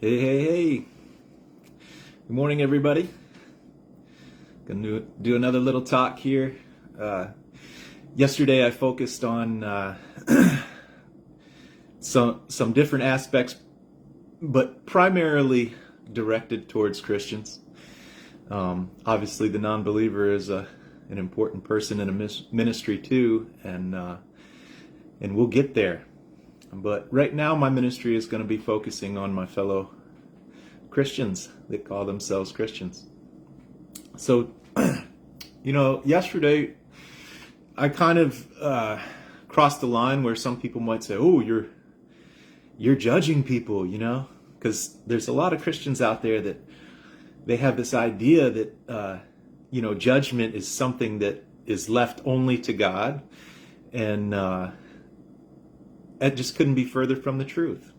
Hey, hey, hey. Good morning, everybody. Gonna do another little talk here. Yesterday I focused on some different aspects, but primarily directed towards Christians. Obviously, the non-believer is an important person in a ministry too, and we'll get there. But right now, my ministry is going to be focusing on my fellow Christians that call themselves Christians. So, yesterday I kind of crossed the line where some people might say, "Oh, you're judging people," because there's a lot of Christians out there that they have this idea that judgment is something that is left only to God, and it just couldn't be further from the truth.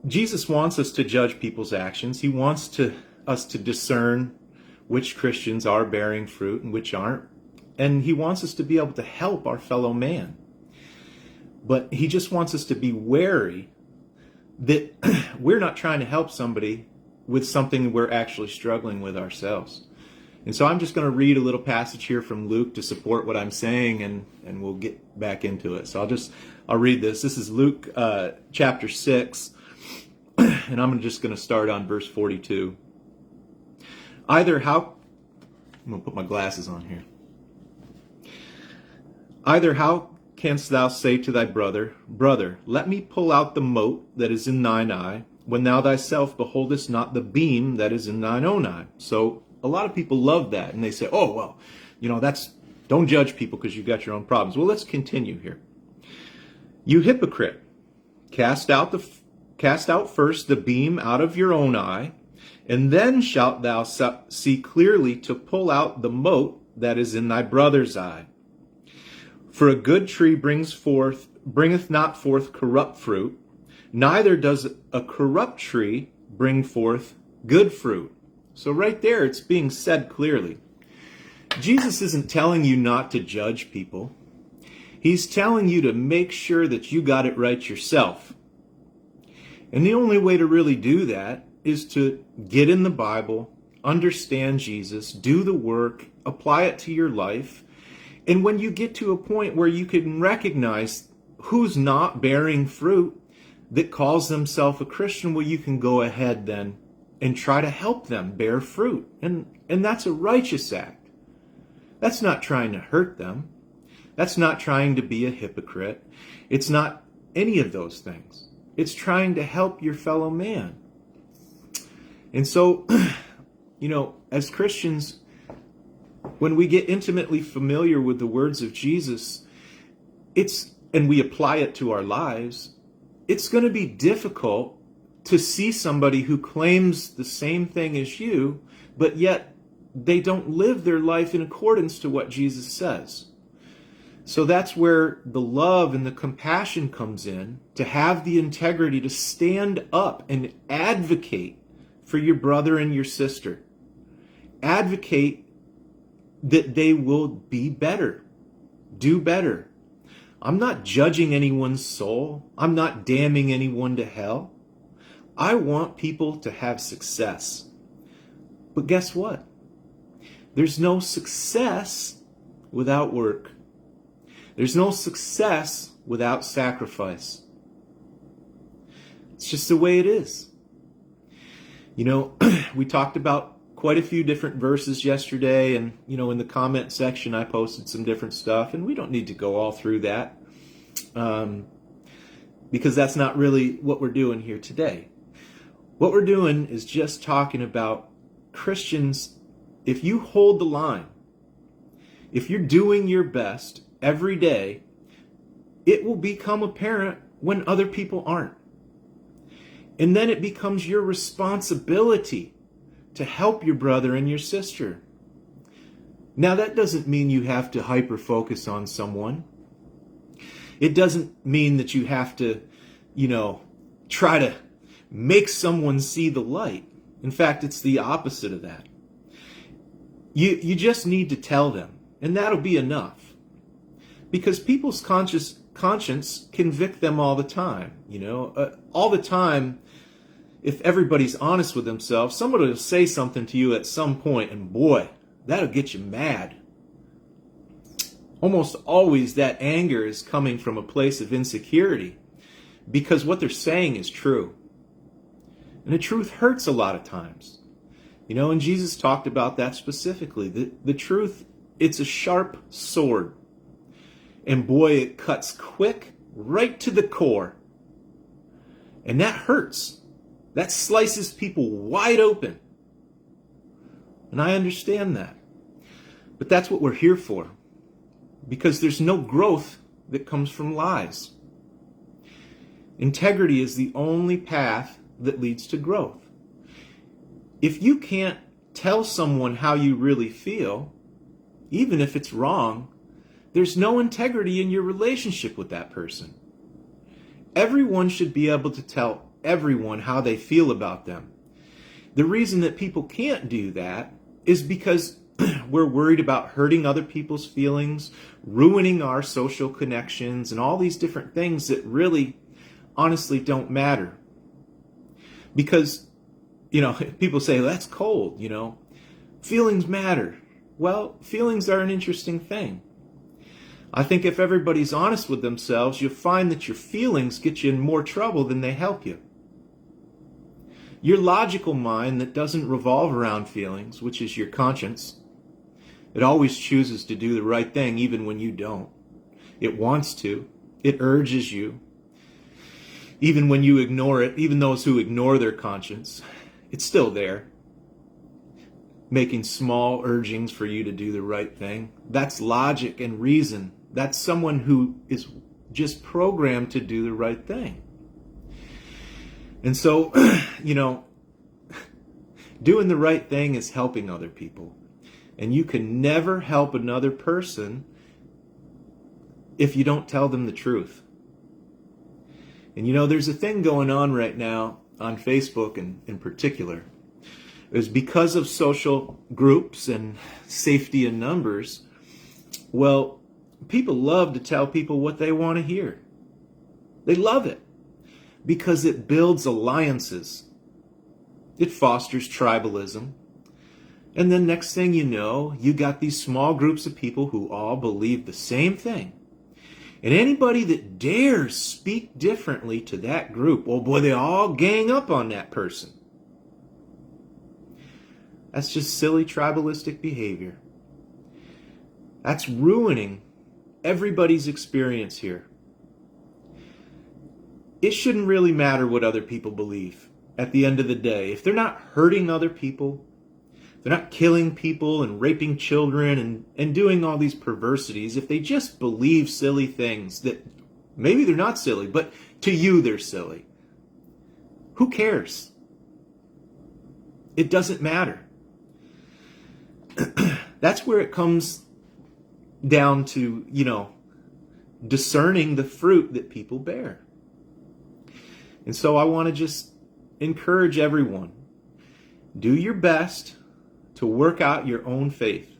Jesus wants us to judge people's actions. He wants us to discern which Christians are bearing fruit and which aren't. And he wants us to be able to help our fellow man. But he just wants us to be wary that we're not trying to help somebody with something we're actually struggling with ourselves. And so I'm just going to read a little passage here from Luke to support what I'm saying, and we'll get back into it. So I'll read this. This is Luke chapter 6, and I'm just going to start on verse 42. I'm going to put my glasses on here. Either how canst thou say to thy brother, Brother, let me pull out the mote that is in thine eye, when thou thyself beholdest not the beam that is in thine own eye? So a lot of people love that, and they say, oh, well, don't judge people because you've got your own problems. Well, let's continue here. You hypocrite, cast out first the beam out of your own eye, and then shalt thou see clearly to pull out the mote that is in thy brother's eye. For a good tree bringeth not forth corrupt fruit, neither does a corrupt tree bring forth good fruit. So right there, it's being said clearly. Jesus isn't telling you not to judge people. He's telling you to make sure that you got it right yourself. And the only way to really do that is to get in the Bible, understand Jesus, do the work, apply it to your life. And when you get to a point where you can recognize who's not bearing fruit that calls themselves a Christian, well, you can go ahead then and try to help them bear fruit. And that's a righteous act. That's not trying to hurt them. That's not trying to be a hypocrite. It's not any of those things. It's trying to help your fellow man. And so, as Christians, when we get intimately familiar with the words of Jesus, and we apply it to our lives, it's going to be difficult to see somebody who claims the same thing as you, but yet they don't live their life in accordance to what Jesus says. So that's where the love and the compassion comes in, to have the integrity to stand up and advocate for your brother and your sister. Advocate that they will be better, do better. I'm not judging anyone's soul. I'm not damning anyone to hell. I want people to have success. But guess what? There's no success without work. There's no success without sacrifice. It's just the way it is. We talked about quite a few different verses yesterday, and in the comment section I posted some different stuff, and we don't need to go all through that because that's not really what we're doing here today. What we're doing is just talking about Christians. If you hold the line, if you're doing your best every day, it will become apparent when other people aren't. And then it becomes your responsibility to help your brother and your sister. Now, that doesn't mean you have to hyper-focus on someone. It doesn't mean that you have to, try to make someone see the light. In fact, it's the opposite of that. You just need to tell them, and that'll be enough. Because people's conscience convict them all the time. All the time, if everybody's honest with themselves, somebody will say something to you at some point, and boy, that'll get you mad. Almost always that anger is coming from a place of insecurity because what they're saying is true. And the truth hurts a lot of times. And Jesus talked about that specifically. The truth, it's a sharp sword. And boy, it cuts quick right to the core. And that hurts. That slices people wide open. And I understand that. But that's what we're here for. Because there's no growth that comes from lies. Integrity is the only path that leads to growth. If you can't tell someone how you really feel, even if it's wrong, there's no integrity in your relationship with that person. Everyone should be able to tell everyone how they feel about them. The reason that people can't do that is because we're worried about hurting other people's feelings, ruining our social connections, and all these different things that really, honestly, don't matter. Because, people say, that's cold, Feelings matter. Well, feelings are an interesting thing. I think if everybody's honest with themselves, you'll find that your feelings get you in more trouble than they help you. Your logical mind that doesn't revolve around feelings, which is your conscience, it always chooses to do the right thing even when you don't. It wants to. It urges you. Even when you ignore it, even those who ignore their conscience, it's still there. Making small urgings for you to do the right thing. That's logic and reason. That's someone who is just programmed to do the right thing. And so, doing the right thing is helping other people. And you can never help another person if you don't tell them the truth. And there's a thing going on right now on Facebook in particular. It's because of social groups and safety in numbers. Well, people love to tell people what they want to hear. They love it because it builds alliances. It fosters tribalism. And then next thing you know, you got these small groups of people who all believe the same thing. And anybody that dares speak differently to that group, oh boy, they all gang up on that person. That's just silly tribalistic behavior. That's ruining everybody's experience here. It shouldn't really matter what other people believe at the end of the day. If they're not hurting other people, they're not killing people and raping children and doing all these perversities. If they just believe silly things that maybe they're not silly, but to you they're silly. Who cares? It doesn't matter. That's where it comes down to, discerning the fruit that people bear. And so I want to just encourage everyone, do your best to work out your own faith.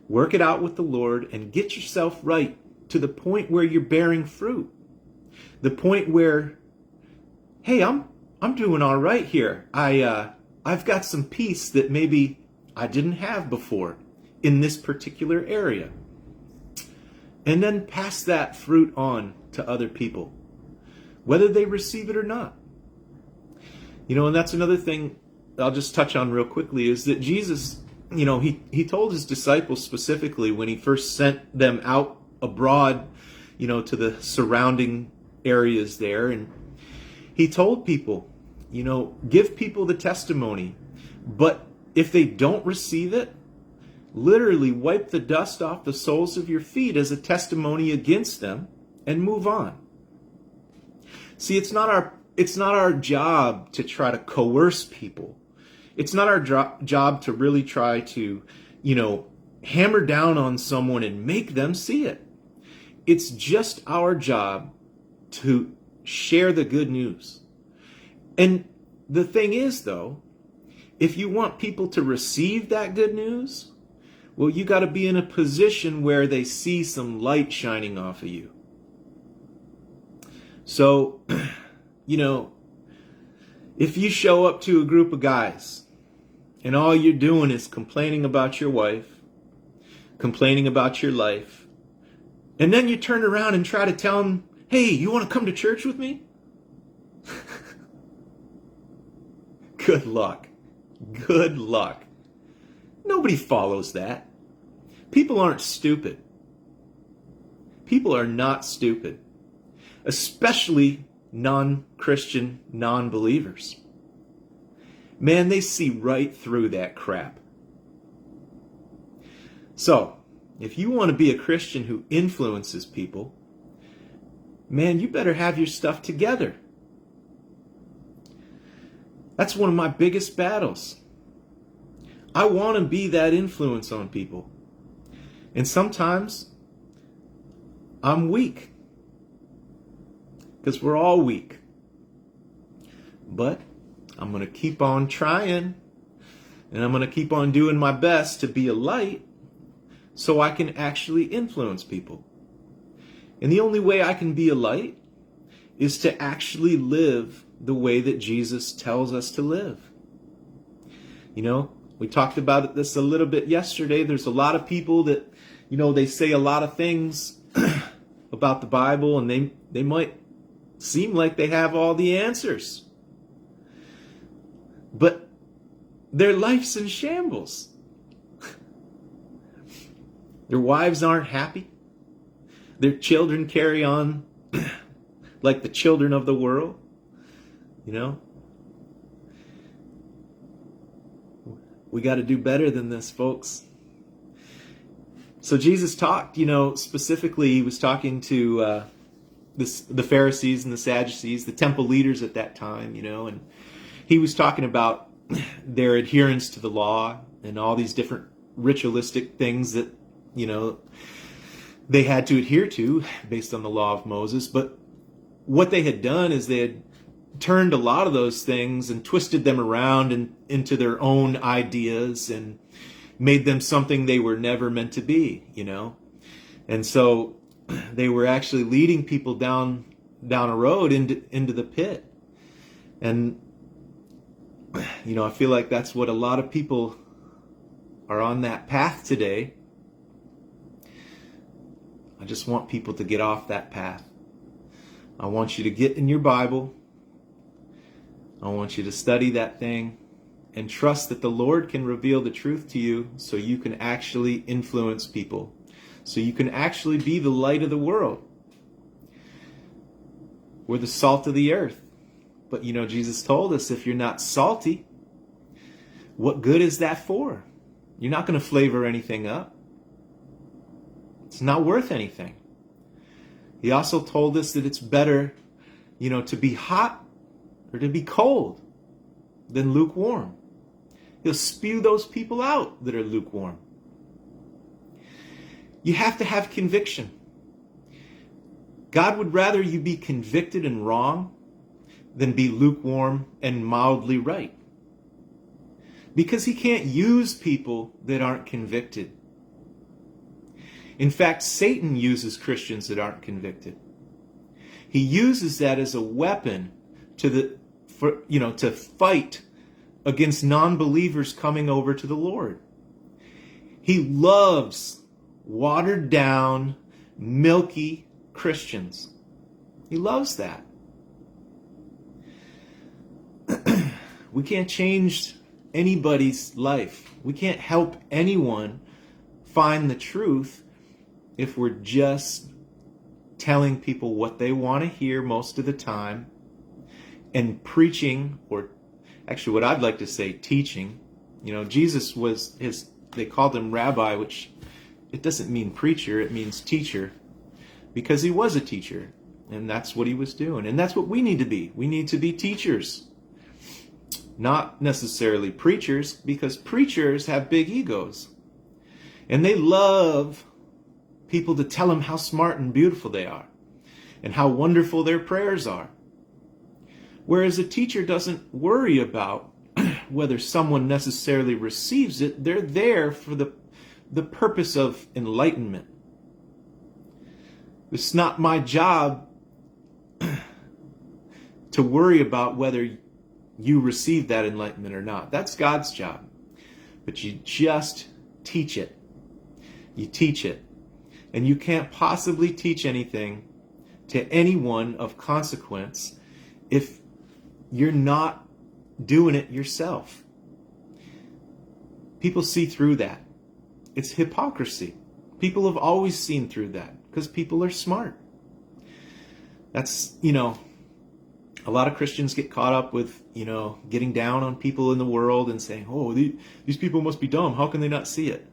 Work it out with the Lord and get yourself right to the point where you're bearing fruit. The point where, hey, I'm doing all right here. I've got some peace that maybe I didn't have before in this particular area. And then pass that fruit on to other people, whether they receive it or not. And that's another thing I'll just touch on real quickly is that Jesus, he told his disciples specifically when he first sent them out abroad, to the surrounding areas there. And he told people, give people the testimony. But if they don't receive it, literally wipe the dust off the soles of your feet as a testimony against them and move on. See, it's not our job to try to coerce people. It's not our job to really try to, hammer down on someone and make them see it. It's just our job to share the good news. And the thing is, though, if you want people to receive that good news, well, you got to be in a position where they see some light shining off of you. So, If you show up to a group of guys and all you're doing is complaining about your wife, complaining about your life, and then you turn around and try to tell them, hey, you want to come to church with me? Good luck. Good luck. Nobody follows that. People aren't stupid. People are not stupid, especially non-Christian, non-believers. Man, they see right through that crap. So, if you want to be a Christian who influences people, man, you better have your stuff together. That's one of my biggest battles. I want to be that influence on people. And sometimes I'm weak. Because we're all weak. But I'm going to keep on trying. And I'm going to keep on doing my best to be a light so I can actually influence people. And the only way I can be a light is to actually live the way that Jesus tells us to live. You know, we talked about this a little bit yesterday. There's a lot of people that, you know, they say a lot of things about the Bible, and they might seem like they have all the answers. But their life's in shambles. Their wives aren't happy. Their children carry on like the children of the world. You know? We got to do better than this, folks. So Jesus talked, you know, specifically he was talking to the Pharisees and the Sadducees, the temple leaders at that time, you know, and he was talking about their adherence to the law and all these different ritualistic things that, you know, they had to adhere to based on the law of Moses. But what they had done is they had turned a lot of those things and twisted them around and into their own ideas and made them something they were never meant to be, you know. And so they were actually leading people down a road into the pit. And, you know, I feel like that's what a lot of people are on that path today. I just want people to get off that path. I want you to get in your Bible. I want you to study that thing and trust that the Lord can reveal the truth to you so you can actually influence people. So you can actually be the light of the world. We're the salt of the earth. But you know, Jesus told us if you're not salty, what good is that for? You're not going to flavor anything up. It's not worth anything. He also told us that it's better, you know, to be hot or to be cold than lukewarm. He'll spew those people out that are lukewarm. You have to have conviction. God would rather you be convicted and wrong than be lukewarm and mildly right. Because he can't use people that aren't convicted. In fact, Satan uses Christians that aren't convicted. He uses that as a weapon to fight against non-believers coming over to the Lord. He loves watered down, milky Christians. He loves that. We can't change anybody's life. We can't help anyone find the truth if we're just telling people what they want to hear most of the time and preaching, or actually what I'd like to say, teaching. You know, Jesus was they called him rabbi, which it doesn't mean preacher, it means teacher, because he was a teacher, and that's what he was doing. And that's what we need to be. We need to be teachers, not necessarily preachers, because preachers have big egos, and they love people to tell them how smart and beautiful they are, and how wonderful their prayers are. Whereas a teacher doesn't worry about whether someone necessarily receives it. They're there for the purpose of enlightenment. It's not my job to worry about whether you receive that enlightenment or not. That's God's job. But you just teach it. You teach it. And you can't possibly teach anything to anyone of consequence if you're not doing it yourself. People see through that. It's hypocrisy. People have always seen through that because people are smart. That's, a lot of Christians get caught up with, getting down on people in the world and saying, oh, these people must be dumb. How can they not see it?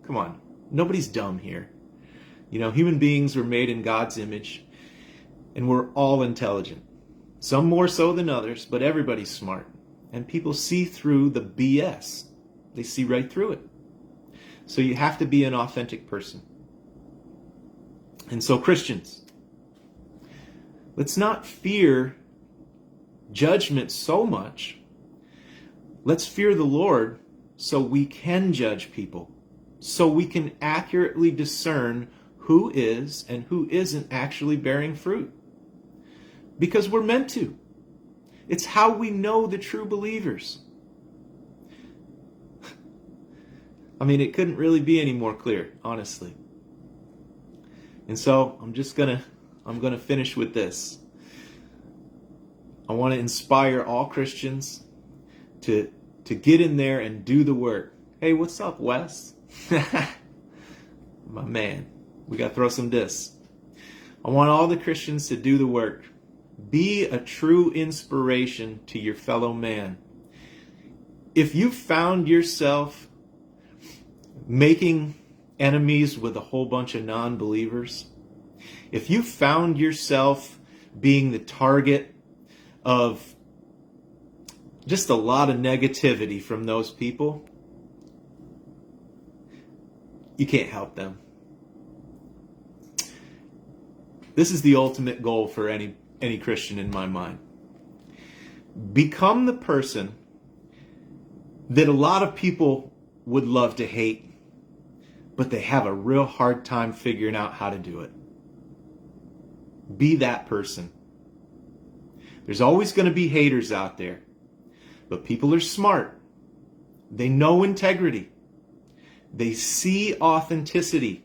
Come on. Nobody's dumb here. Human beings were made in God's image, and we're all intelligent. Some more so than others, but everybody's smart. And people see through the BS. They see right through it. So you have to be an authentic person. And so Christians, let's not fear judgment so much. Let's fear the Lord so we can judge people, so we can accurately discern who is and who isn't actually bearing fruit. Because we're meant to. It's how we know the true believers. It couldn't really be any more clear, honestly. And so I'm going to finish with this. I want to inspire all Christians to get in there and do the work. Hey, what's up, Wes? My man, we got to throw some discs. I want all the Christians to do the work. Be a true inspiration to your fellow man. If you found yourself making enemies with a whole bunch of non-believers, if you found yourself being the target of just a lot of negativity from those people, you can't help them. This is the ultimate goal for any Christian in my mind. Become the person that a lot of people would love to hate, but they have a real hard time figuring out how to do it. Be that person. There's always going to be haters out there, but people are smart. They know integrity. They see authenticity.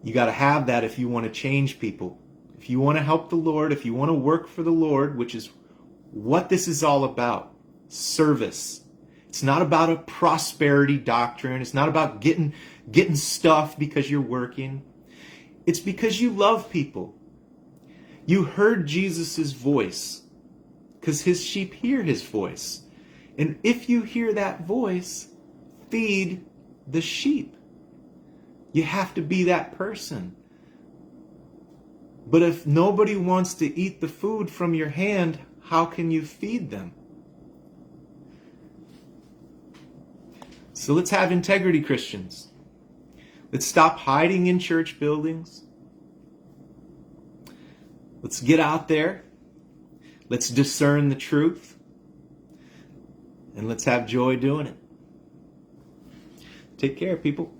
You got to have that if you want to change people. If you want to help the Lord, if you want to work for the Lord, which is what this is all about. Service. It's not about a prosperity doctrine. It's not about getting stuff because you're working. It's because you love people. You heard Jesus' voice because his sheep hear his voice. And if you hear that voice, feed the sheep. You have to be that person. But if nobody wants to eat the food from your hand, how can you feed them? So let's have integrity, Christians. Let's stop hiding in church buildings. Let's get out there. Let's discern the truth. And let's have joy doing it. Take care, people.